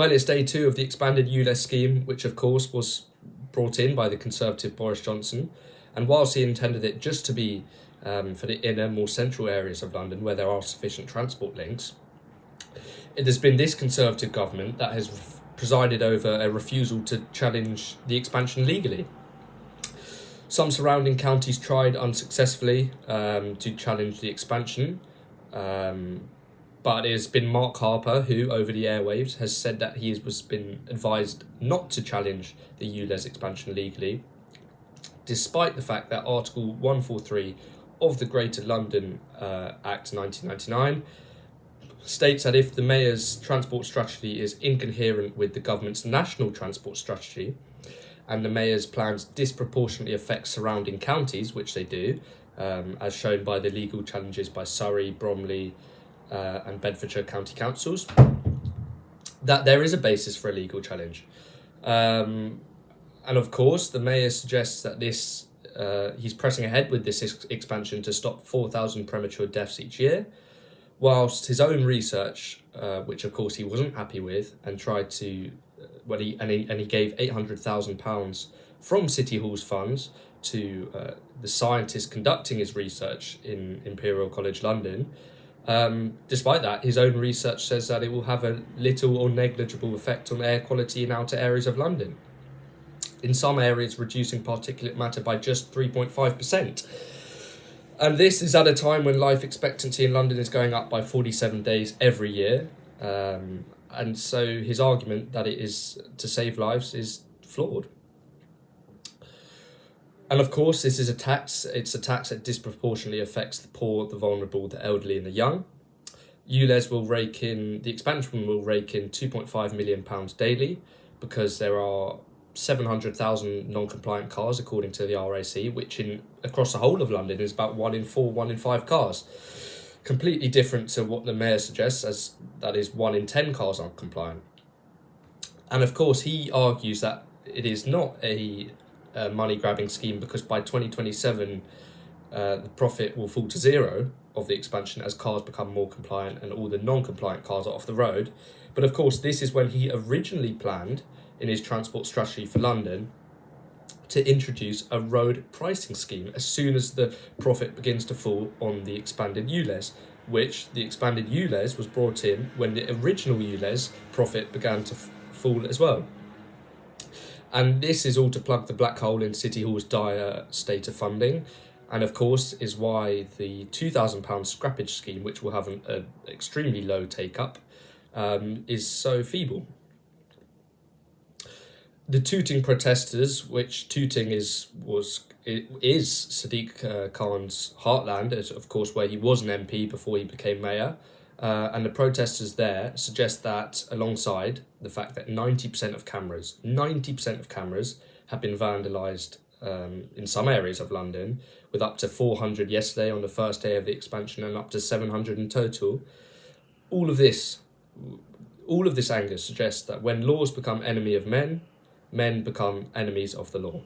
Well, it's day 2 of the expanded ULEZ scheme, which of course was brought in by the Conservative Boris Johnson. And whilst he intended it just to be for the inner, more central areas of London where there are sufficient transport links, it has been this Conservative government that has presided over a refusal to challenge the expansion legally. Some surrounding counties tried unsuccessfully to challenge the expansion, but it has been Mark Harper who, over the airwaves, has said that he has been advised not to challenge the ULEZ expansion legally, despite the fact that Article 143 of the Greater London Act 1999 states that if the Mayor's transport strategy is incoherent with the government's national transport strategy, and the Mayor's plans disproportionately affect surrounding counties, which they do, as shown by the legal challenges by Surrey, Bromley, and Bedfordshire County Councils, that there is a basis for a legal challenge. And of course, the Mayor suggests that he's pressing ahead with this expansion to stop 4,000 premature deaths each year, whilst his own research, which of course he wasn't happy with, and tried to, he gave £800,000 from City Hall's funds to the scientists conducting his research in Imperial College London. Despite that, his own research says that it will have a little or negligible effect on air quality in outer areas of London. In some areas, reducing particulate matter by just 3.5%. And this is at a time when life expectancy in London is going up by 47 days every year. And so his argument that it is to save lives is flawed. And of course, this is a tax. It's a tax that disproportionately affects the poor, the vulnerable, the elderly and the young. The expansion will rake in £2.5 million daily, because there are 700,000 non-compliant cars, according to the RAC, which across the whole of London is about 1 in 4, 1 in 5 cars. Completely different to what the Mayor suggests, as that is 1 in 10 cars aren't compliant. And of course, he argues that it is not a money-grabbing scheme, because by 2027, the profit will fall to zero of the expansion as cars become more compliant and all the non-compliant cars are off the road. But of course, this is when he originally planned, in his transport strategy for London, to introduce a road pricing scheme as soon as the profit begins to fall on the expanded ULEZ, which the expanded ULEZ was brought in when the original ULEZ profit began to fall as well. And this is all to plug the black hole in City Hall's dire state of funding, and of course is why the £2,000 scrappage scheme, which will have an extremely low take-up, is so feeble. The Tooting protesters, which Tooting is Sadiq Khan's heartland, as of course where he was an MP before he became mayor, and the protesters there suggest that, alongside the fact that 90% of cameras have been vandalised in some areas of London, with up to 400 yesterday on the first day of the expansion and up to 700 in total, all of this anger suggests that when laws become enemy of men, men become enemies of the law.